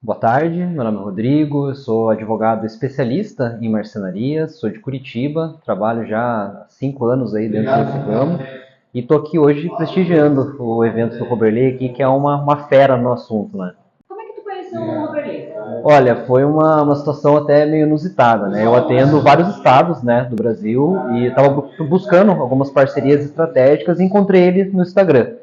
Boa tarde, meu nome é Rodrigo, eu sou advogado especialista em marcenarias, sou de Curitiba, trabalho já há 5 anos aí dentro desse ramo e estou aqui hoje prestigiando o evento do Roberley aqui, que é uma fera no assunto, né? Como é que tu conheceu o Roberley? Olha, foi uma situação até meio inusitada, né? Eu atendo vários estados, né, do Brasil e estava buscando algumas parcerias estratégicas e encontrei ele no Instagram.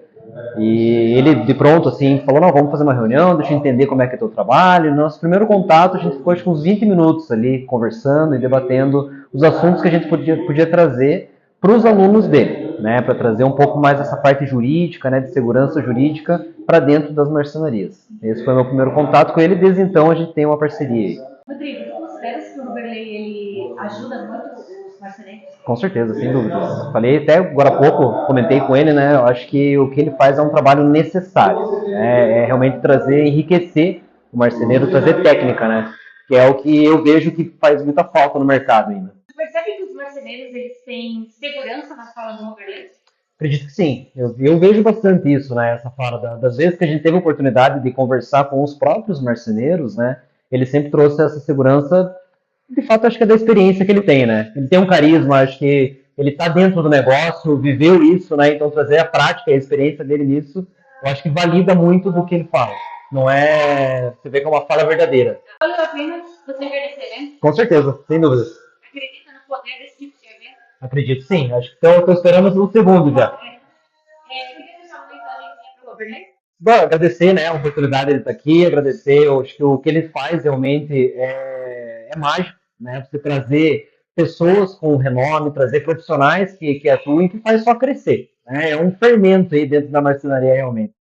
E ele, de pronto, assim, falou, não, vamos fazer uma reunião, deixa eu entender como é que é o teu trabalho. No nosso primeiro contato, a gente ficou, acho que uns 20 minutos ali, conversando e debatendo os assuntos que a gente podia trazer para os alunos dele, né, para trazer um pouco mais essa parte jurídica, né, de segurança jurídica para dentro das marcenarias. Esse foi o meu primeiro contato com ele, desde então a gente tem uma parceria aí. Rodrigo, tu consideras que o Roberley ele ajuda muito os marceneiros? Com certeza, sem dúvidas. Falei até agora há pouco, comentei com ele, né? Eu acho que o que ele faz é um trabalho necessário, né? É realmente trazer, enriquecer o marceneiro, trazer técnica, né? Que é o que eu vejo que faz muita falta no mercado ainda. Tu percebe que os marceneiros eles têm segurança na fala do Roberley? Acredito que sim. Eu vejo bastante isso, né? Essa fala das vezes que a gente teve a oportunidade de conversar com os próprios marceneiros, né? Ele sempre trouxe essa segurança. De fato, acho que é da experiência que ele tem, né? Ele tem um carisma, acho que ele está dentro do negócio, viveu isso, né? Então trazer a prática e a experiência dele nisso, eu acho que valida muito do que ele fala. Não é, você vê que é uma fala verdadeira. Valeu a pena você agradecer, né? Com certeza, sem dúvidas. Acredita no poder desse tipo de evento? Acredito sim. Acho que estou esperando o segundo já. Queria deixar uma mensagenzinha pro Roberley? Bom, agradecer, né, a oportunidade de ele estar aqui, agradecer, eu acho que o que ele faz realmente é mágico, né, você trazer pessoas com renome, trazer profissionais que atuem, que faz só crescer, né, é um fermento aí dentro da marcenaria realmente.